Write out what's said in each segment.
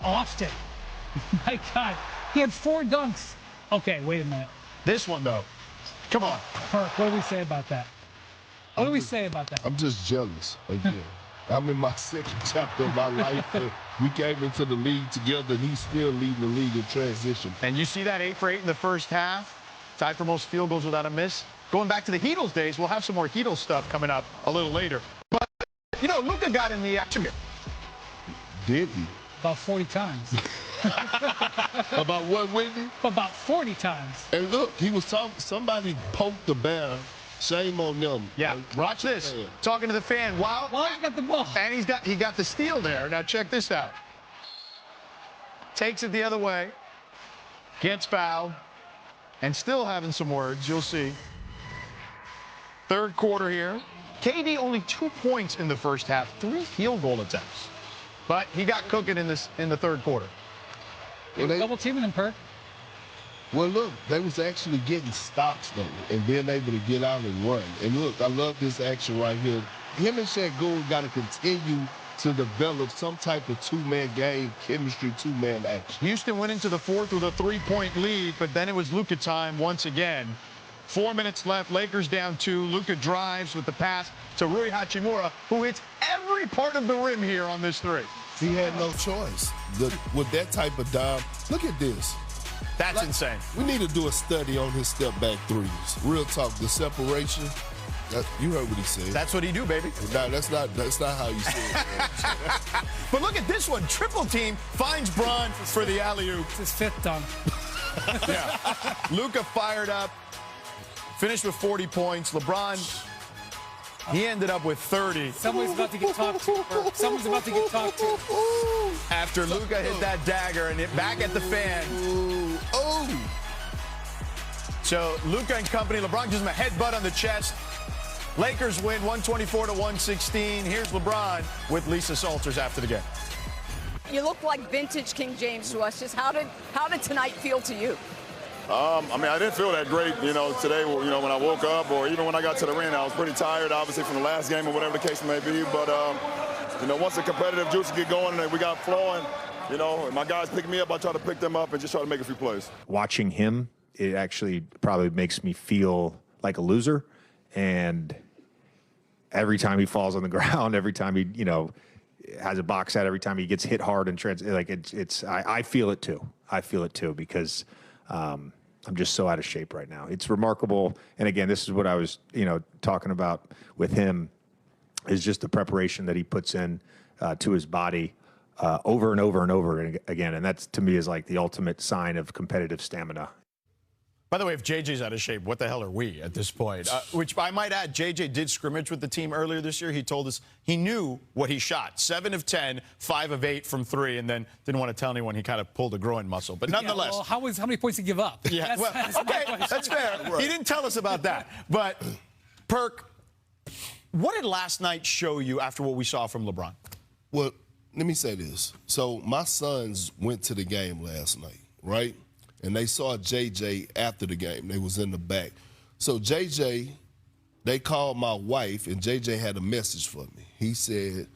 Austin. My God. He had 4 dunks. Okay, wait a minute. This one, though. Come on. Perk, what do we say about that? What do we say about that? I'm just jealous again. I'm in my second chapter of my life. We came into the league together, and he's still leading the league in transition. And you see that 8 for 8 in the first half? Tied for most field goals without a miss. Going back to the Heatles days, we'll have some more Heatles stuff coming up a little later. But, you know, Luka got in the action here. Did he? About 40 times. About what, Whitney? About 40 times. And look, he was talking, somebody poked the bear. Shame on them. Yeah, watch this. Fan. Talking to the fan. Wow. Well, he got the ball. And he got the steal there. Now check this out. Takes it the other way. Gets fouled. And still having some words. You'll see. Third quarter here. KD only 2 points in the first half. 3 field goal attempts. But he got cooking in the third quarter. Well, Double teaming him, Perk. Well, look, they was actually getting stops, though, and being able to get out and run. And look, I love this action right here. Him and Shaq Gould got to continue to develop some type of 2-man game, chemistry, 2-man action. Houston went into the fourth with a 3-point lead, but then it was Luka time once again. 4 minutes left, Lakers down 2. Luka drives with the pass to Rui Hachimura, who hits every part of the rim here on this 3. He had no choice. With that type of dime, look at this. That's insane. We need to do a study on his step-back threes. Real talk, the separation. You heard what he said. That's what he do, baby. No, that's not how you say it. But look at this one. Triple team finds Bron for the alley-oop. It's his 5th dunk. Yeah. Luka fired up. Finished with 40 points. LeBron, he ended up with 30. Someone's about to get talked to. Perk. Someone's about to get talked to. After Luka hit that dagger and hit back at the fan. So Luka and company, LeBron gives him a headbutt on the chest. Lakers win 124-116. Here's LeBron with Lisa Salters after the game. You look like vintage King James to us. Just how did tonight feel to you? I mean, I didn't feel that great, today, when I woke up or even when I got to the arena. I was pretty tired, obviously, from the last game or whatever the case may be. But, once the competitive juices get going and we got flowing, and my guys pick me up, I try to pick them up and just try to make a few plays. Watching him, it actually probably makes me feel like a loser. And every time he falls on the ground, every time he, has a box out, every time he gets hit hard and I feel it too. I feel it too because I'm just so out of shape right now. It's remarkable. And again, this is what I was, talking about with him is just the preparation that he puts in to his body over and over and over again. And that's, to me, is like the ultimate sign of competitive stamina. By the way, if JJ's out of shape, what the hell are we at this point? Which I might add, JJ did scrimmage with the team earlier this year. He told us he knew what he shot. 7 of 10, 5 of 8 from 3, and then didn't want to tell anyone he kind of pulled a groin muscle. But nonetheless. Yeah, well, how many points did he give up? Yeah, that's fair. Right. He didn't tell us about that. But, Perk, what did last night show you after what we saw from LeBron? Well, let me say this. So my sons went to the game last night, right? And they saw JJ after the game. They was in the back. So JJ, they called my wife, and JJ had a message for me. He said,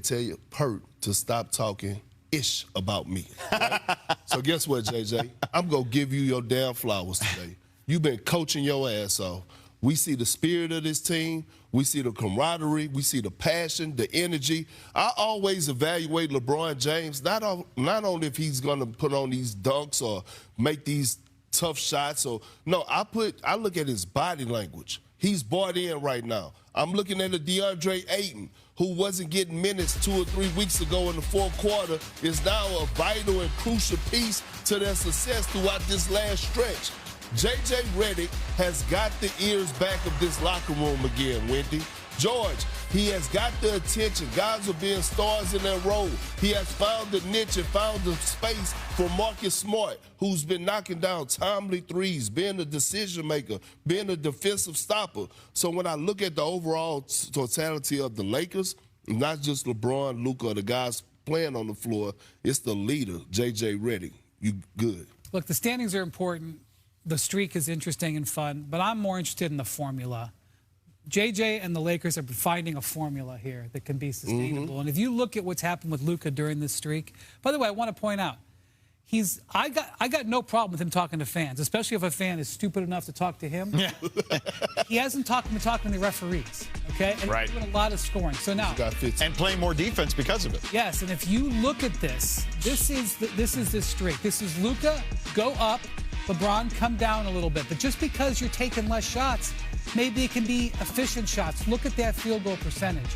tell your Perk to stop talking ish about me. Right? So guess what, JJ? I'm going to give you your damn flowers today. You've been coaching your ass off. We see the spirit of this team. We see the camaraderie. We see the passion, the energy. I always evaluate LeBron James, not only if he's going to put on these dunks or make these tough shots. No, I look at his body language. He's bought in right now. I'm looking at a DeAndre Ayton, who wasn't getting minutes 2 or 3 weeks ago in the fourth quarter, is now a vital and crucial piece to their success throughout this last stretch. J.J. Redick has got the ears back of this locker room again, Wendy. George, he has got the attention. Guys are being stars in their role. He has found the niche and found the space for Marcus Smart, who's been knocking down timely threes, being a decision maker, being a defensive stopper. So when I look at the overall totality of the Lakers, not just LeBron, Luka, the guys playing on the floor, it's the leader, J.J. Redick. You good. Look, the standings are important. The streak is interesting and fun, but I'm more interested in the formula. JJ and the Lakers are finding a formula here that can be sustainable. And if you look at what's happened with Luka during this streak, by the way, I want to point out, I got no problem with him talking to fans, especially if a fan is stupid enough to talk to him. Yeah. He hasn't been talking to the referees, okay? And right. He's doing a lot of scoring. So now, and playing more defense because of it. Yes, and if you look at this is this streak. This is Luka go up, LeBron come down a little bit. But just because you're taking less shots, maybe it can be efficient shots. Look at that field goal percentage.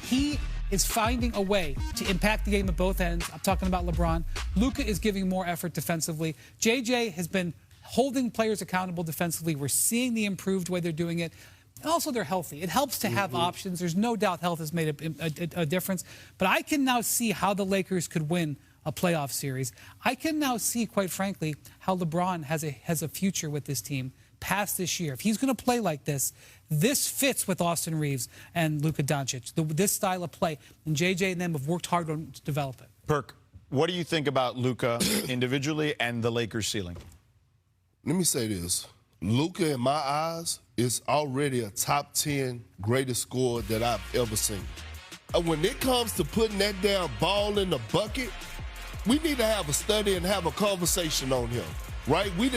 He is finding a way to impact the game at both ends. I'm talking about LeBron. Luka is giving more effort defensively. JJ has been holding players accountable defensively. We're seeing the improved way they're doing it. And also, they're healthy. It helps to have options. There's no doubt health has made a difference. But I can now see how the Lakers could win a playoff series. I can now see, quite frankly, how LeBron has a future with this team past this year. If he's going to play like this fits with Austin Reeves and Luka Doncic, this style of play. And JJ and them have worked hard to develop it. Perk, what do you think about Luka individually and the Lakers ceiling? Let me say this. Luka, in my eyes, is already a top 10 greatest scorer that I've ever seen. When it comes to putting that damn ball in the bucket, we need to have a study and have a conversation on him. Right? We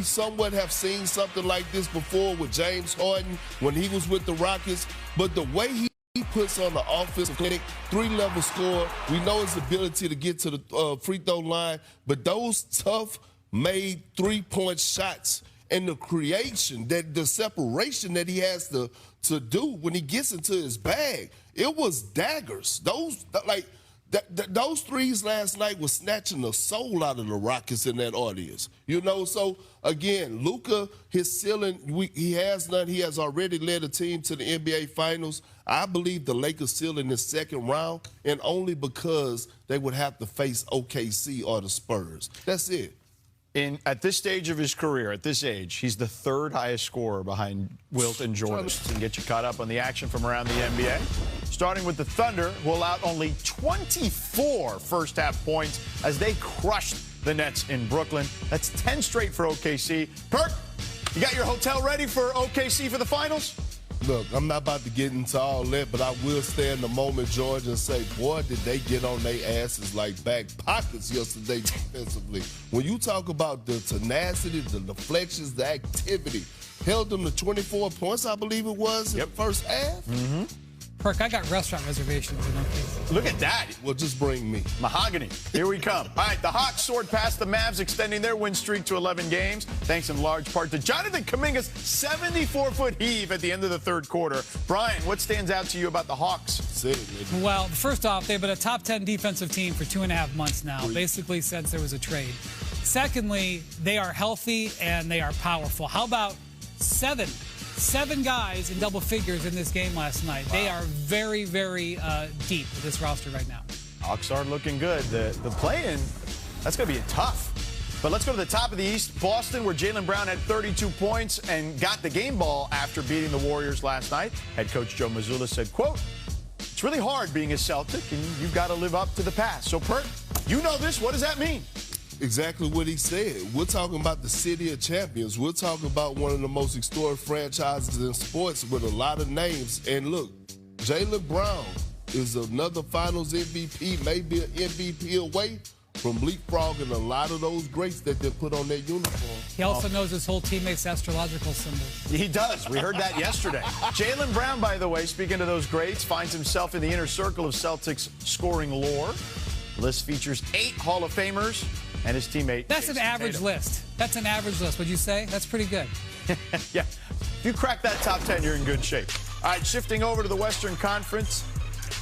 somewhat have seen something like this before with James Harden when he was with the Rockets. But the way he puts on the offensive clinic, 3-level scorer, we know his ability to get to the free throw line. But those tough made 3-point shots and the creation, the separation that he has to do when he gets into his bag, it was daggers. Those threes last night were snatching the soul out of the Rockets in that audience. You know, so, again, Luka, his ceiling, he has none. He has already led a team to the NBA Finals. I believe the Lakers ceiling is second round, and only because they would have to face OKC or the Spurs. That's it. At this stage of his career, at this age, he's the third highest scorer behind Wilt and Jordan. And get you caught up on the action from around the NBA. Starting with the Thunder, who allowed only 24 first-half points as they crushed the Nets in Brooklyn. That's 10 straight for OKC. Perk, you got your hotel ready for OKC for the finals? Look, I'm not about to get into all that, but I will stay in the moment, George, and say, boy, did they get on their asses like back pockets yesterday defensively. When you talk about the tenacity, the deflections, the activity, held them to 24 points, I believe it was, in the first half. Mm-hmm. Perk, I got restaurant reservations in OKC. Look at that. Well, just bring me. Mahogany. Here we come. All right, the Hawks soared past the Mavs, extending their win streak to 11 games, thanks in large part to Jonathan Kuminga's 74-foot heave at the end of the third quarter. Brian, what stands out to you about the Hawks? Well, first off, they've been a top 10 defensive team for 2.5 months now, basically since there was a trade. Secondly, they are healthy and they are powerful. How about seven guys in double figures in this game last night? Wow. They are very, very deep with this roster right now. Hawks are looking good. The play-in, that's going to be tough. But let's go to the top of the East, Boston, where Jaylen Brown had 32 points and got the game ball after beating the Warriors last night. Head coach Joe Mazzulla said, quote, "It's really hard being a Celtic, and you've got to live up to the past." So, Perk, you know this. What does that mean? Exactly what he said. We're talking about the city of champions. We're talking about one of the most historic franchises in sports with a lot of names. And look, Jaylen Brown is another Finals MVP, maybe an MVP away from leapfrogging a lot of those greats that they put on their uniform. He also knows his whole teammates' astrological symbols. He does. We heard that yesterday. Jaylen Brown, by the way, speaking of those greats, finds himself in the inner circle of Celtics scoring lore. The list features 8 Hall of Famers and his teammate. That's an average list. That's an average list, would you say? That's pretty good. Yeah. If you crack that top 10, you're in good shape. All right, shifting over to the Western Conference.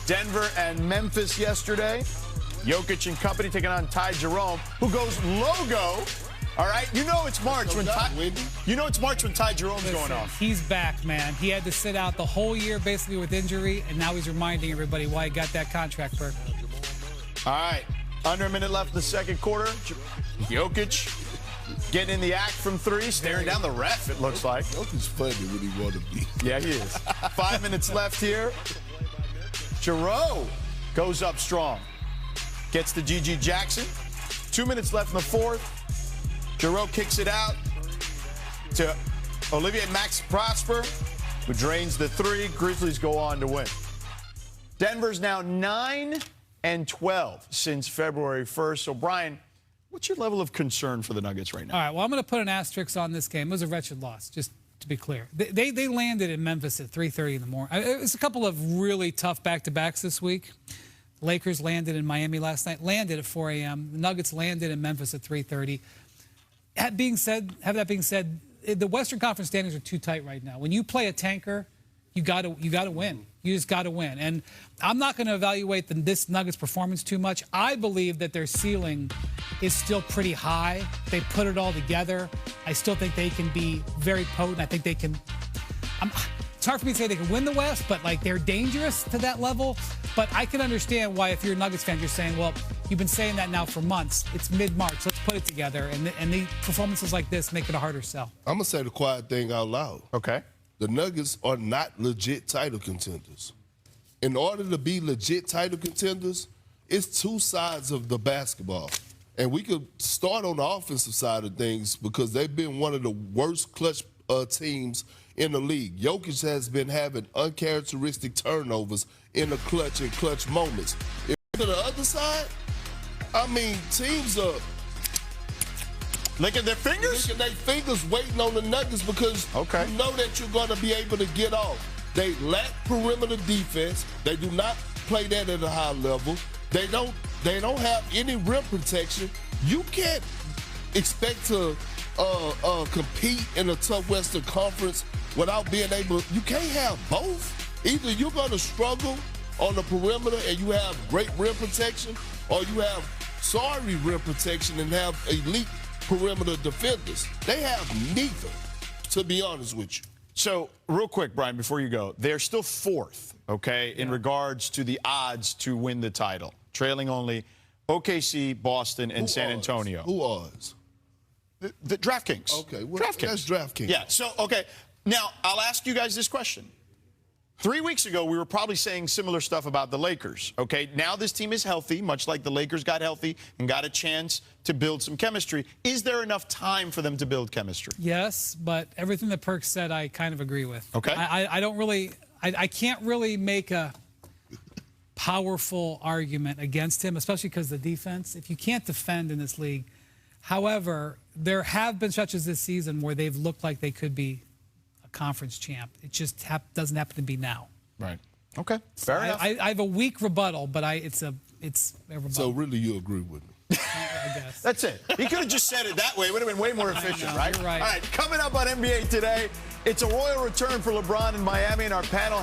Denver and Memphis yesterday. Jokic and company taking on Ty Jerome, who goes logo. All right, you know it's March when Ty Jerome's going off. He's back, man. He had to sit out the whole year basically with injury, and now he's reminding everybody why he got that contract, Perk. All right, under a minute left in the second quarter. Jokic getting in the act from 3, staring down the ref, it looks like. Jokic's funny when he want to be. Yeah, he is. 5 minutes left here. Jerome goes up strong. Gets to G.G. Jackson. 2 minutes left in the fourth. Jerome kicks it out to Olivier Max Prosper. who drains the three. Grizzlies go on to win. Denver's now 9-12 since February 1st. So, Brian, what's your level of concern for the Nuggets right now? All right, well, I'm going to put an asterisk on this game. It was a wretched loss, just to be clear. They landed in Memphis at 3:30 in the morning. It was a couple of really tough back-to-backs this week. Lakers landed in Miami last night, landed at 4 a.m. The Nuggets landed in Memphis at 3:30. That being said, the Western Conference standings are too tight right now. When you play a tanker, you got to win. You just got to win. And I'm not going to evaluate this Nuggets performance too much. I believe that their ceiling is still pretty high. They put it all together. I still think they can be very potent. I think they can. It's hard for me to say they can win the West, but like they're dangerous to that level. But I can understand why, if you're a Nuggets fan, you're saying, well, you've been saying that now for months. It's mid-March. Let's put it together. And the performances like this make it a harder sell. I'm going to say the quiet thing out loud. Okay. The Nuggets are not legit title contenders. In order to be legit title contenders, it's two sides of the basketball. And we could start on the offensive side of things because they've been one of the worst clutch teams in the league. Jokic has been having uncharacteristic turnovers in the clutch and clutch moments. If to the other side, I mean, teams are licking their fingers? Licking their fingers waiting on the Nuggets because you know that you're going to be able to get off. They lack perimeter defense. They do not play that at a high level. They don't have any rim protection. You can't expect to compete in a tough Western Conference without being able. You can't have both. Either you're going to struggle on the perimeter and you have great rim protection, or you have sorry rim protection and have elite perimeter defenders. They have neither, to be honest with you. So, real quick, Brian, before you go, they're still fourth, okay, in regards to the odds to win the title, trailing only OKC, Boston, and San Antonio. Who odds? The DraftKings. Okay, well, DraftKings. that's DraftKings. Yeah, so, okay. Now, I'll ask you guys this question. 3 weeks ago, we were probably saying similar stuff about the Lakers, okay? Now this team is healthy, much like the Lakers got healthy and got a chance to build some chemistry. Is there enough time for them to build chemistry? Yes, but everything that Perk said, I kind of agree with. Okay. I can't really make a powerful argument against him, especially because of the defense. If you can't defend in this league. However, there have been stretches this season where they've looked like they could be conference champ. It just doesn't happen to be now. Right. Okay. Fair enough. I have a weak rebuttal, but it's a rebuttal. So really, you agree with me? I guess. That's it. He could have just said it that way. It would have been way more efficient, right? You're right. All right. Coming up on NBA Today, it's a royal return for LeBron in Miami, and our panel